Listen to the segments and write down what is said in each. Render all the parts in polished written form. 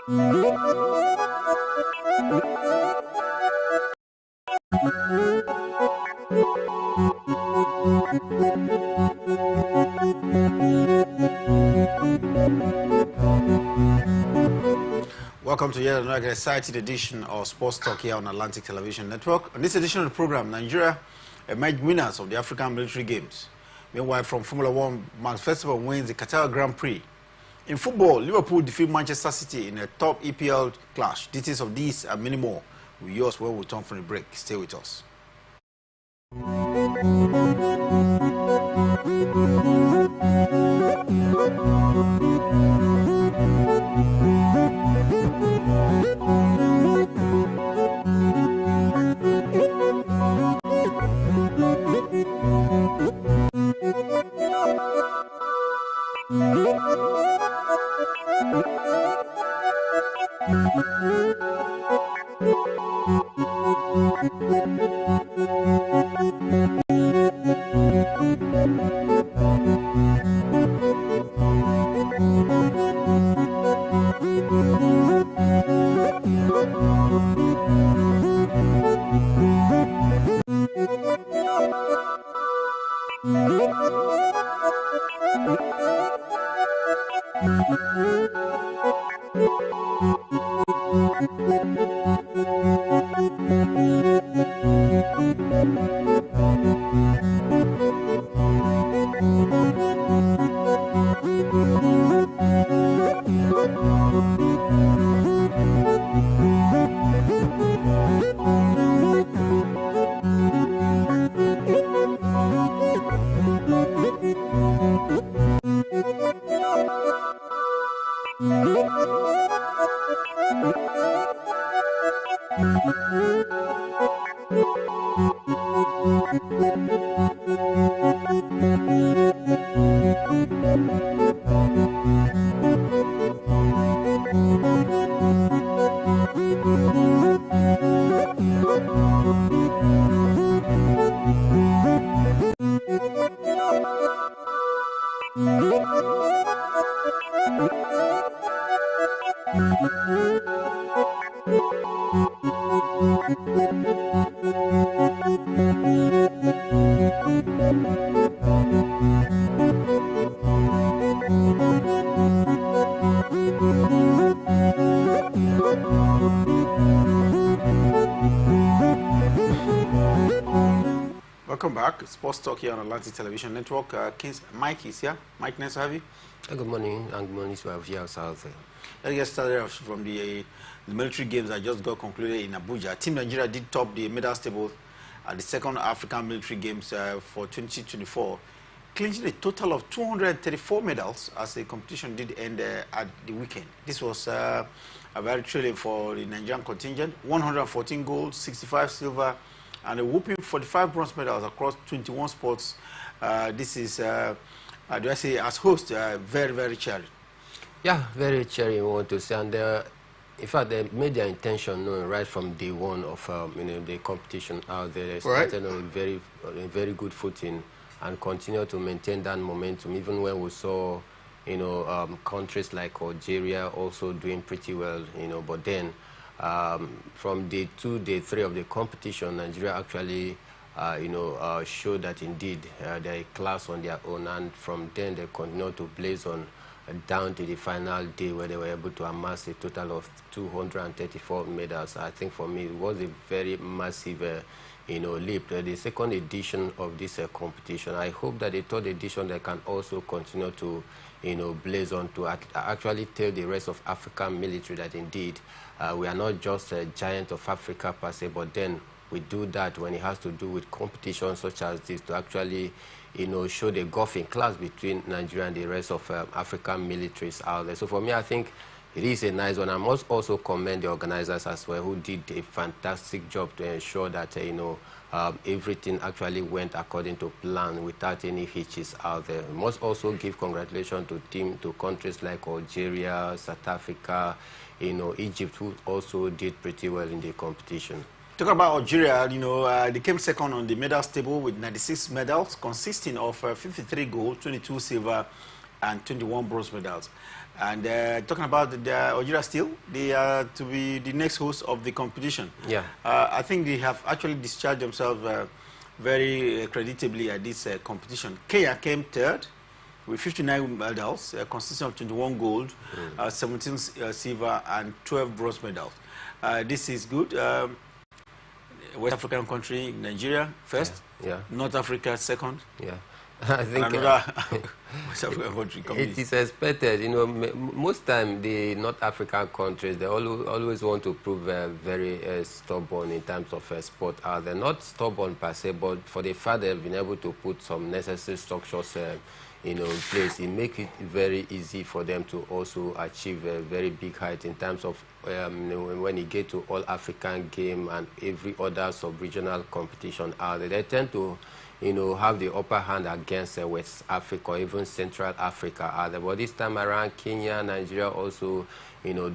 Welcome to yet another exciting edition of Sports Talk here on Atlantic Television Network. On this edition of the program, Nigeria emerged winners of the African Military Games. Meanwhile, from Formula One, Max Verstappen wins the Qatar Grand Prix. In football, Liverpool defeat Manchester City in a top EPL clash. Details of these and many more will be yours when we return from the break. Stay with us. Welcome back. Sports Talk here on Atlantic Television Network. Mike is here. Mike, nice to have you. Good morning, and good morning to our viewers out there. Let's get started from the military games that just got concluded in Abuja. Team Nigeria did top the medals table at the second African military games for 2024, clinching a total of 234 medals as the competition did end at the weekend. This was a very thrilling for the Nigerian contingent. 114 gold, 65 silver, and a whopping 45 bronze medals across 21 sports. This is, do I say, as host, very, very cheering. Yeah, very cheering, I want to say. And in fact, they made their intention known right from day one of the competition out there. They started on a very good footing and continue to maintain that momentum, even when we saw countries like Algeria also doing pretty well, but then from day 2, day 3 of the competition, Nigeria actually showed that indeed they're a class on their own, and from then they continue to blaze on down to the final day where they were able to amass a total of 234 medals. I think for me it was a very massive leap. The second edition of this competition, I hope that the third edition they can also continue to blaze on to actually tell the rest of African military that indeed we are not just a giant of Africa per se, but then we do that when it has to do with competitions such as this to actually show the golfing class between Nigeria and the rest of African militaries out there. So for me, I think it is a nice one. I must also commend the organizers as well, who did a fantastic job to ensure that everything actually went according to plan without any hitches out there. I must also give congratulations to countries like Algeria, South Africa, Egypt, who also did pretty well in the competition. Talking about Algeria, they came second on the medals table with 96 medals, consisting of 53 gold, 22 silver, and 21 bronze medals. And talking about Algeria still, they are to be the next host of the competition. Yeah. I think they have actually discharged themselves very creditably at this competition. Kenya came third with 59 medals, consisting of 21 gold, 17 silver, and 12 bronze medals. This is good. West African country, Nigeria first, yeah. North Africa second. Yeah. I think West African country coming. It is expected. You know, most time the North African countries, they always want to prove very stubborn in terms of sport. They're not stubborn per se, but for the fact they've been able to put some necessary structures in place, it makes it very easy for them to also achieve a very big height in terms of when you get to all African game and every other sub-regional competition out there, they tend to have the upper hand against West Africa or even Central Africa. But this time around, Kenya, Nigeria also,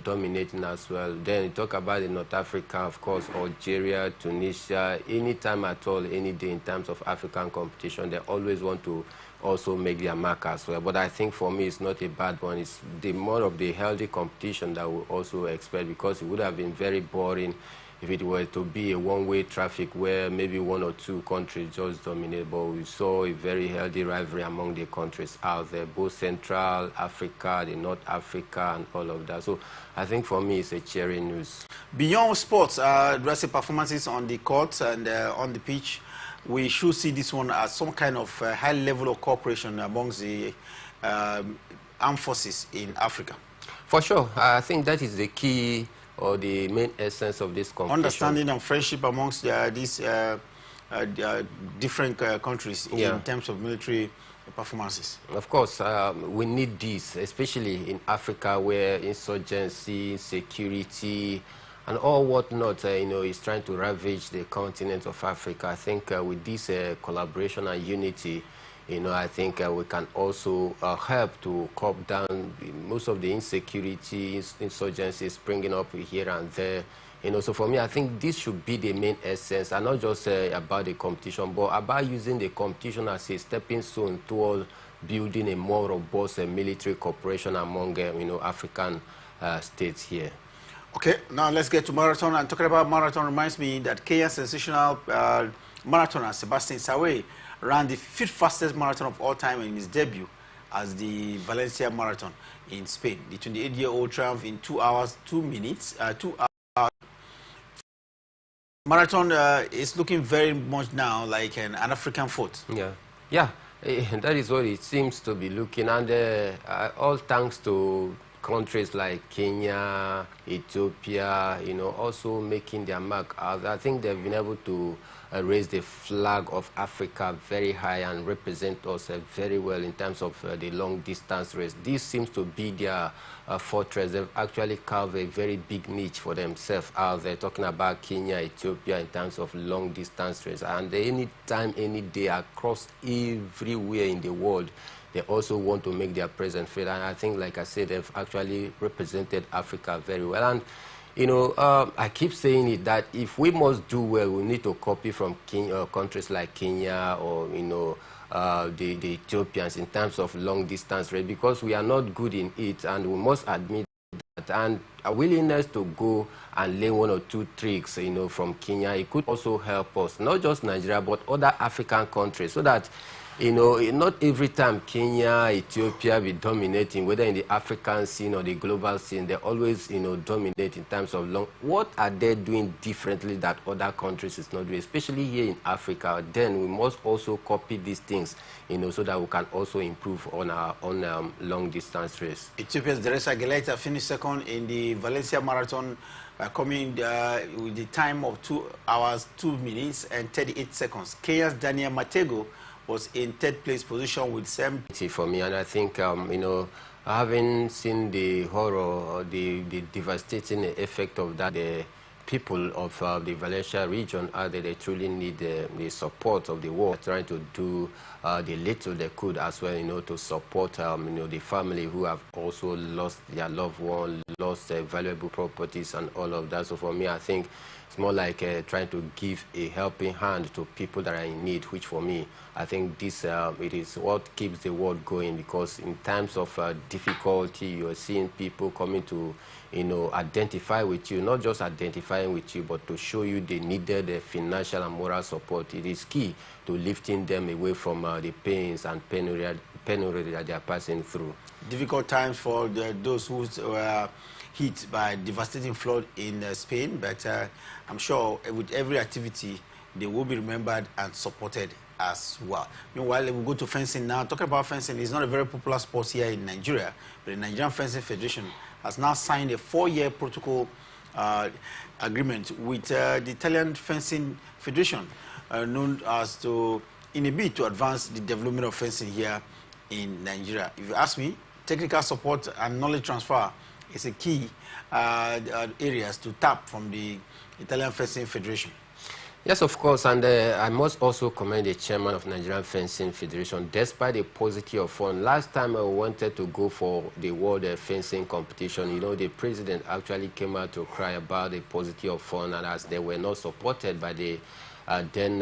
dominating as well. Then you talk about the North Africa, of course, Algeria, Tunisia, anytime at all, any day in terms of African competition, they always want to also make their mark as well. But I think for me, it's not a bad one. It's the more of the healthy competition that we also expect, because it would have been very boring if it were to be a one-way traffic where maybe one or two countries just dominate. But we saw a very healthy rivalry among the countries out there, both Central Africa, the North Africa, and all of that. So I think for me, it's a cheering news. Beyond sports, dressing performances on the court and on the pitch, we should see this one as some kind of high level of cooperation amongst the armed forces in Africa. For sure. I think that is the key or the main essence of this competition. Understanding and friendship amongst these different countries in terms of military performances. Of course, we need this, especially in Africa, where insurgency, security, and all whatnot, is trying to ravage the continent of Africa. I think with this collaboration and unity, I think we can also help to curb down most of the insecurity, insurgency springing up here and there. So for me, I think this should be the main essence, and not just about the competition, but about using the competition as a stepping stone toward building a more robust military cooperation among, African states here. Okay, now let's get to marathon. And talking about marathon reminds me that Kenya's sensational marathoner Sebastian Sawe ran the 5th fastest marathon of all time in his debut as the Valencia Marathon in Spain. The 28-year-old triumphed in 2 hours, 2 minutes, 2 hours. Marathon is looking very much now like an African foot. Yeah, that is what it seems to be looking, and all thanks to countries like Kenya, Ethiopia, also making their mark. I think they've been able to raise the flag of Africa very high and represent us very well in terms of the long distance race. This seems to be their fortress. They've actually carved a very big niche for themselves out there, talking about Kenya, Ethiopia in terms of long distance race. And any time, any day, across everywhere in the world, they also want to make their presence felt. And I think, like I said, they've actually represented Africa very well. And, I keep saying it, that if we must do well, we need to copy from countries like Kenya or, the Ethiopians in terms of long distance race, because we are not good in it, and we must admit that. And a willingness to go and learn 1 or 2 tricks, from Kenya, it could also help us, not just Nigeria, but other African countries, so that not every time Kenya, Ethiopia be dominating, whether in the African scene or the global scene, they always, dominate in terms of long. What are they doing differently that other countries is not doing, especially here in Africa? Then we must also copy these things, so that we can also improve on our own long distance race. Ethiopia's Deresa Geleta finished second in the Valencia Marathon, coming with the time of 2 hours, 2 minutes, and 38 seconds. Kenya's Daniel Matego was in 3rd place position with 70. For me, and I think, having seen the horror or the devastating effect of that, the people of the Valencia region out there, they truly need the support of the world, trying to do the little they could as well, to support, the family who have also lost their loved one, lost valuable properties and all of that. So for me, I think it's more like trying to give a helping hand to people that are in need, which for me, I think this it is what keeps the world going, because in times of difficulty, you're seeing people coming to, identify with you, not just identifying with you, but to show you the needed financial and moral support. It is key to lifting them away from the pains and penury that they are passing through. Difficult times for those who were hit by devastating flood in Spain, but I'm sure with every activity, they will be remembered and supported as well. Meanwhile, we go to fencing now. Talking about fencing, it's not a very popular sport here in Nigeria, but the Nigerian Fencing Federation has now signed a 4-year protocol agreement with the Italian Fencing Federation, known as in a bid to advance the development of fencing here in Nigeria. If you ask me, technical support and knowledge transfer is a key areas to tap from the Italian Fencing Federation. Yes, of course, and I must also commend the chairman of Nigerian Fencing Federation. Despite the paucity of funds, last time I wanted to go for the World Fencing Competition, the president actually came out to cry about the paucity of funds, and as they were not supported by the then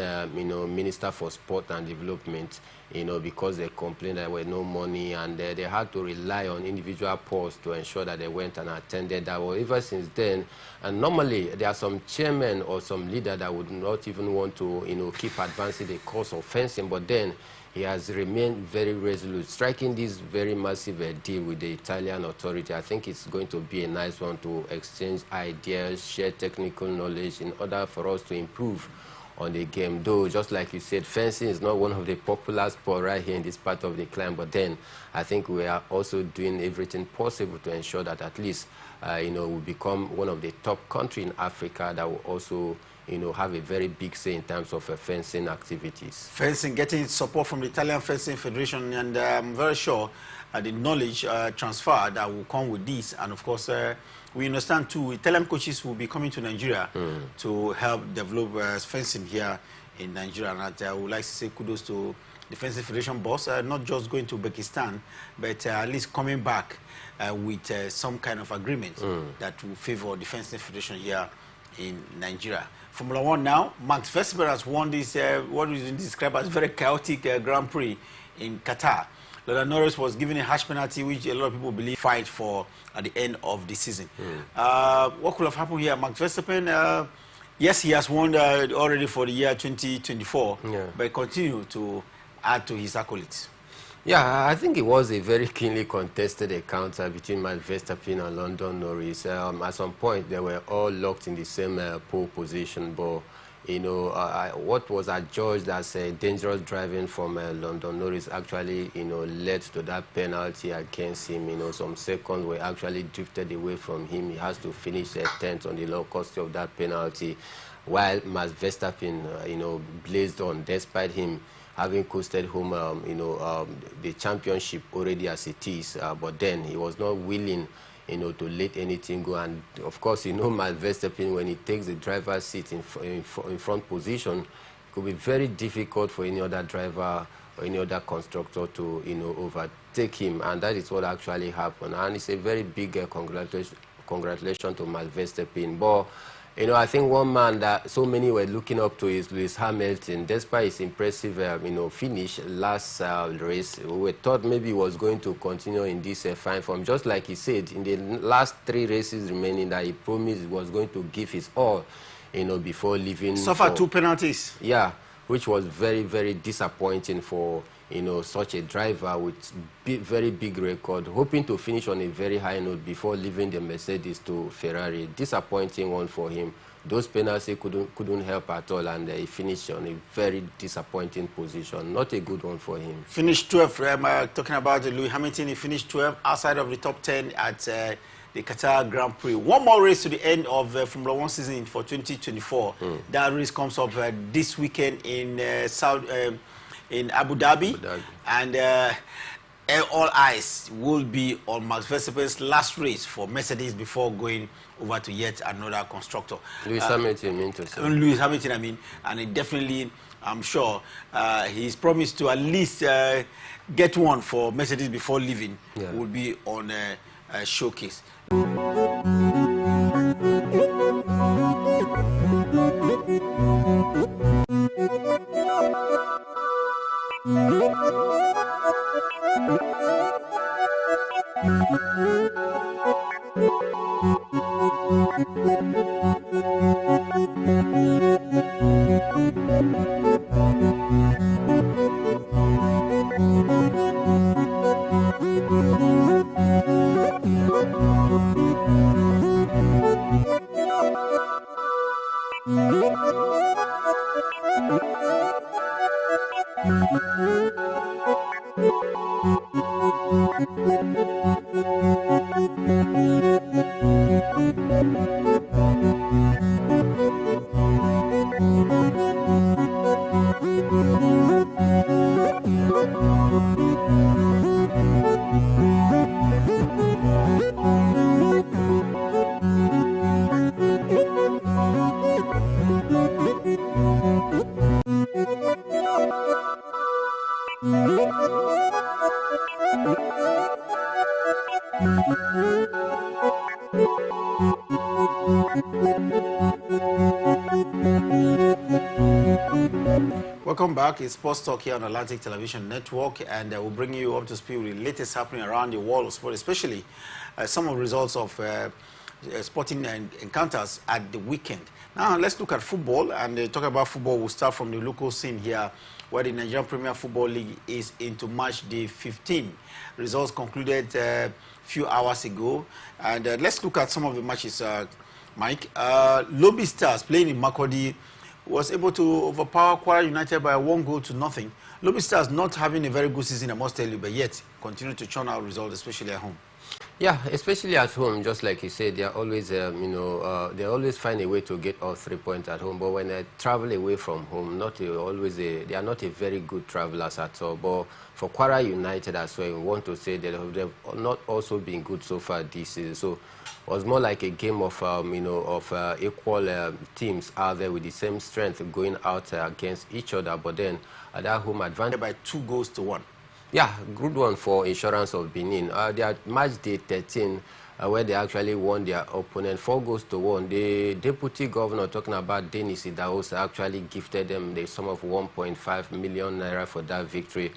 Minister for Sport and Development, because they complained there were no money, and they had to rely on individual posts to ensure that they went and attended that. Well, ever since then, and normally there are some chairmen or some leader that would not even want to, keep advancing the cause of fencing, but then he has remained very resolute, striking this very massive deal with the Italian authority. I think it's going to be a nice one to exchange ideas, share technical knowledge in order for us to improve on the game. Though, just like you said, fencing is not one of the popular sports right here in this part of the climb, but then I think we are also doing everything possible to ensure that at least, we become one of the top countries in Africa that will also, have a very big say in terms of fencing activities. Fencing, getting support from the Italian Fencing Federation, and I'm very sure the knowledge transfer that will come with this, and of course, we understand too, Italian coaches will be coming to Nigeria to help develop fencing here in Nigeria. And I would like to say kudos to the Fencing Federation boss, not just going to Uzbekistan, but at least coming back with some kind of agreement that will favor the Fencing Federation here in Nigeria. Formula One now, Max Verstappen has won this, what is described as very chaotic Grand Prix in Qatar. Lando Norris was given a harsh penalty, which a lot of people believe fight for at the end of the season. What could have happened here? Max Verstappen, yes, he has won already for the year 2024, but continue to add to his accolades. Yeah, I think it was a very keenly contested encounter between Max Verstappen and Lando Norris. At some point, they were all locked in the same pole position, but what was adjudged as dangerous driving from Lando Norris actually, led to that penalty against him. Some seconds were actually drifted away from him. He has to finish 10th on the low cost of that penalty, while Max Verstappen, blazed on, despite him having coasted home, the championship already as it is. But then he was not willing, to let anything go. And of course, Max Verstappen, when he takes the driver's seat in front position, it could be very difficult for any other driver or any other constructor to, overtake him. And that is what actually happened. And it's a very big congratulations to Max Verstappen. But I think one man that so many were looking up to is Lewis Hamilton. Despite his impressive, finish last race, we thought maybe he was going to continue in this fine form. Just like he said, in the last 3 races remaining, that he promised he was going to give his all, before leaving. Suffered 2 penalties. Yeah, which was very, very disappointing for such a driver with very big record, hoping to finish on a very high note before leaving the Mercedes to Ferrari. Disappointing one for him. Those penalties couldn't help at all, and he finished on a very disappointing position. Not a good one for him. Finished 12th. Talking about Lewis Hamilton, he finished 12th outside of the top 10 at the Qatar Grand Prix. One more race to the end of the Formula One season for 2024. That race comes up this weekend in in Abu Dhabi. And all eyes will be on Max Verstappen's last race for Mercedes before going over to yet another constructor. Lewis Hamilton, mean to say. Lewis Hamilton, I mean, and it definitely, I'm sure, he's promised to at least get one for Mercedes before leaving. Yeah. Will be on a showcase. Welcome back. It's Sports Talk here on Atlantic Television Network, and we'll bring you up to speed with the latest happening around the world of sport, especially some of the results of sporting encounters at the weekend. Now, let's look at football, and talk about football. We'll start from the local scene here, where the Nigerian Premier Football League is into match day 15. Results concluded a few hours ago, and let's look at some of the matches, Mike. Lobby Stars playing in Makurdi was able to overpower Kwara United by 1-0. Lobby Stars not having a very good season, I must tell you, but yet continue to churn out results, especially at home. Yeah, especially at home, just like you said, they are always, they always find a way to get all 3 points at home. But when they travel away from home, they are not a very good travelers at all. But for Kwara United as well, we want to say that they've not also been good so far this season. So it was more like a game of, equal teams out there with the same strength going out against each other. But then at that home advantage by 2-1. Yeah, good one for Insurance of Benin. They are match day 13, where they actually won their opponent 4-1. The deputy governor, talking about Denis Idaos, actually gifted them the sum of 1.5 million naira for that victory,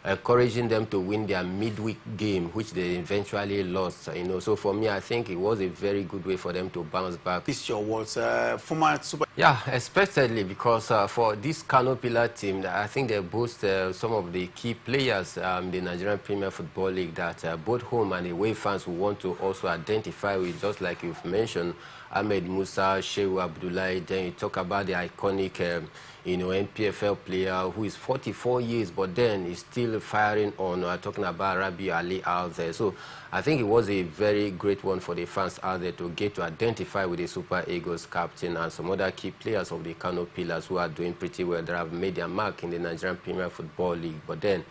encouraging them to win their midweek game, which they eventually lost. So for me, I think it was a very good way for them to bounce back. This your words, former super. Yeah, expectedly, because for this Kano Pillar team, I think they boast some of the key players in the Nigerian Premier Football League that both home and away fans will want to also identify with, just like you've mentioned, Ahmed Musa, Shehu Abdullahi. Then you talk about the iconic NPFL player who is 44 years, but then is still firing on, talking about Rabi Ali out there. So I think it was a very great one for the fans out there to get to identify with the Super Eagles captain and some other key players of the Kano Pillars who are doing pretty well, that have made their mark in the Nigerian Premier Football League. But then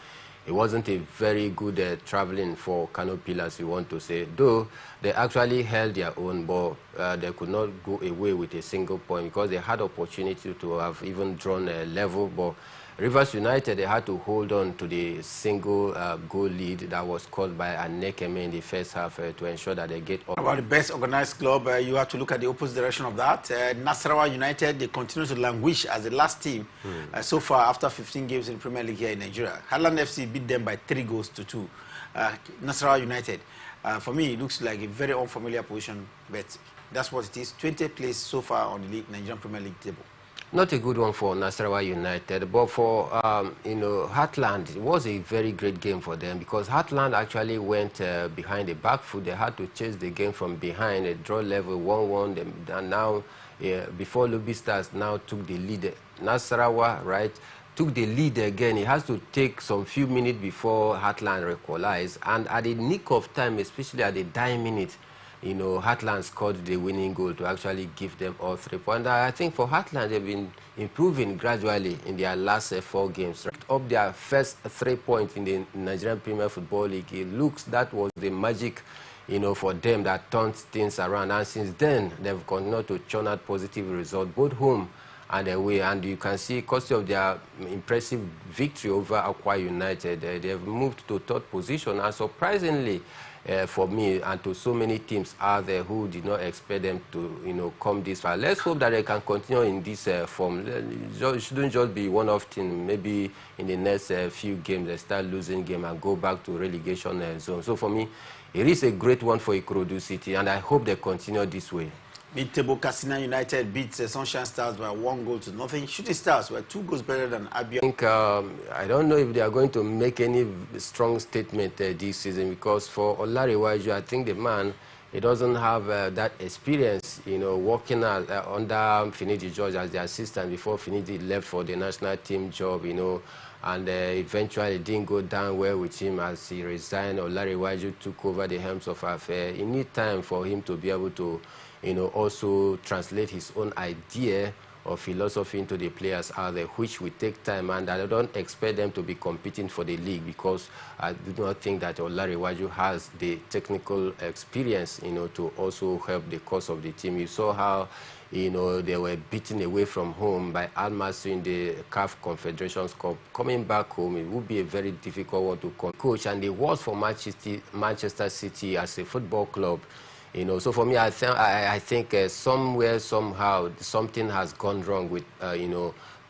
it wasn't a very good traveling for Kano Pillars, you want to say. Though they actually held their own, but they could not go away with a single point because they had opportunity to have even drawn a level. But Rivers United, they had to hold on to the single goal lead that was caused by Anekeme in the first half to ensure that they get up. About the best organized club, you have to look at the opposite direction of that. Nasarawa United, they continue to languish as the last team so far after 15 games in Premier League here in Nigeria. Highland FC beat them by 3-2. Nasarawa United, for me, it looks like a very unfamiliar position, but that's what it is. 20th place so far on the Nigerian Premier League table. Not a good one for Nasarawa United, but for Heartland, it was a very great game for them because Heartland actually went behind the back foot. They had to chase the game from behind, a draw level 1-1, and now before Lobby Stars now took the lead. Nasarawa, right, took the lead again. It has to take some few minutes before Heartland equalized, and at the nick of time, especially at the dying minute, Heartland scored the winning goal to actually give them all 3 points. I think for Heartland, they've been improving gradually in their last 4 games. Right up their first 3 points in the Nigerian Premier Football League. It looks that was the magic, for them that turned things around. And since then, they've continued to churn out positive results, both home and away. And you can see, courtesy of their impressive victory over Akwa United, they've moved to 3rd position. And surprisingly, for me and to so many teams out there who did not expect them to, come this far. Let's hope that they can continue in this form. It shouldn't just be one-off thing. Maybe in the next few games they start losing game and go back to relegation zone. So for me, it is a great one for Ikorodu City, and I hope they continue this way. Mid-table Katsina United beats Sunshine Stars by 1-0. Shooting Stars were 2 goals better than Abia. I don't know if they are going to make any strong statement this season, because for Olarewaju, I think the man, he doesn't have that experience, working under Finidi George as the assistant before Finidi left for the national team job, and eventually it didn't go down well with him as he resigned. Olarewaju took over the helms of affair. It needs time for him to be able to also translate his own idea or philosophy into the players out there, which will take time, and I don't expect them to be competing for the league, because I do not think that Olarewaju has the technical experience, to also help the cause of the team. You saw how, they were beaten away from home by Al Masry in the CAF Confederations Cup. Coming back home, it would be a very difficult one to coach, and it was for Manchester City as a football club. So for me, I think somewhere, somehow, something has gone wrong with,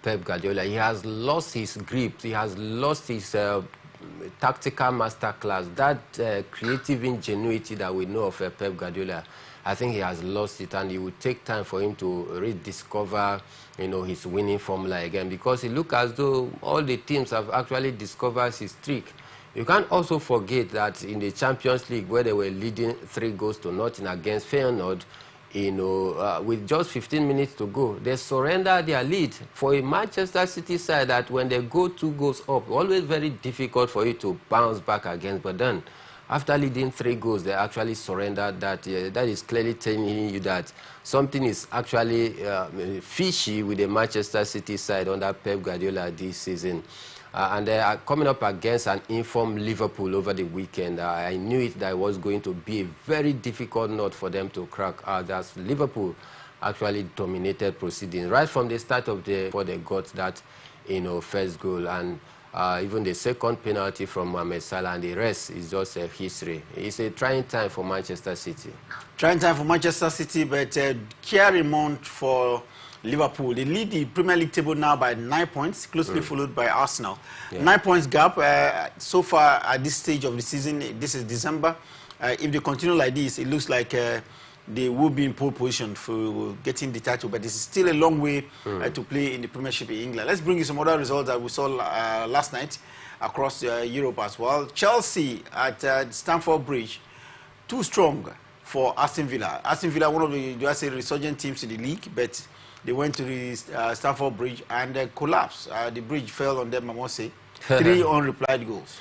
Pep Guardiola. He has lost his grip. He has lost his tactical masterclass. That creative ingenuity that we know of Pep Guardiola, I think he has lost it, and it will take time for him to rediscover, his winning formula again, because it looks as though all the teams have actually discovered his trick. You can't also forget that in the Champions League, where they were leading 3-0 against Feyenoord, with just 15 minutes to go, they surrendered their lead. For a Manchester City side, that when they go 2 goals up, always very difficult for you to bounce back against. But then, after leading 3 goals, they actually surrendered that. That is clearly telling you that something is actually fishy with the Manchester City side under Pep Guardiola this season. And they are coming up against an informed Liverpool over the weekend. I knew that it was going to be a very difficult nut for them to crack. As Liverpool actually dominated proceedings right from the start of before they got that, first goal, and even the second penalty from Mohamed Salah, and the rest is just a history. It's a trying time for Manchester City. Trying time for Manchester City, but care amount for Liverpool. They lead the Premier League table now by 9 points, closely followed by Arsenal. Yeah. 9 points gap so far at this stage of the season. This is December. If they continue like this, it looks like they will be in pole position for getting the title, but this is still a long way to play in the Premiership in England. Let's bring you some other results that we saw last night across Europe as well. Chelsea at Stamford Bridge, too strong for Aston Villa. Aston Villa, one of the resurgent teams in the league, but they went to the Stamford Bridge and collapsed. The bridge fell on them, I must say. 3 unreplied goals.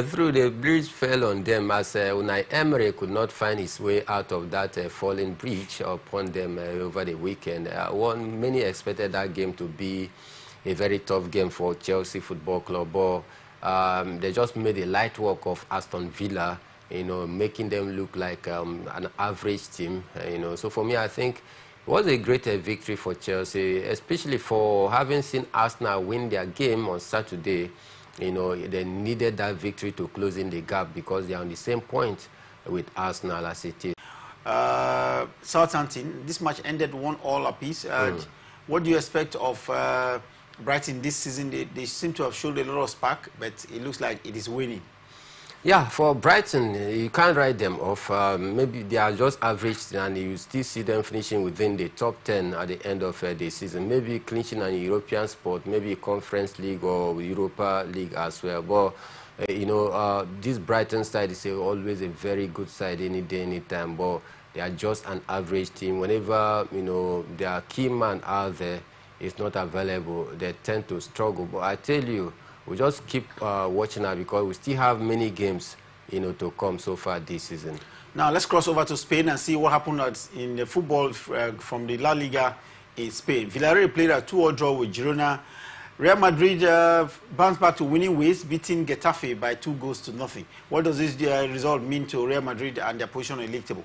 Through the bridge fell on them as Unai Emery could not find his way out of that fallen bridge upon them over the weekend. Many expected that game to be a very tough game for Chelsea Football Club, but they just made a light work of Aston Villa, making them look like an average team. So for me, I think it was a great victory for Chelsea, especially for having seen Arsenal win their game on Saturday. They needed that victory to close in the gap, because they are on the same point with Arsenal as it is. Southampton, this match ended 1-1 apiece. What do you expect of Brighton this season? They seem to have showed a lot of spark, but it looks like it is winning. Yeah, for Brighton, you can't write them off. Maybe they are just average, and you still see them finishing within the top 10 at the end of the season. Maybe clinching an European spot, maybe Conference League or Europa League as well. But, this Brighton side is always a very good side any day, any time. But they are just an average team. Whenever, their key man out there is not available, they tend to struggle. But I tell you, we just keep watching out, because we still have many games, to come so far this season. Now let's cross over to Spain and see what happened in the football from the La Liga in Spain. Villarreal played a 2-2 draw with Girona. Real Madrid bounced back to winning ways, beating Getafe by 2-0. What does this result mean to Real Madrid and their position on the league table?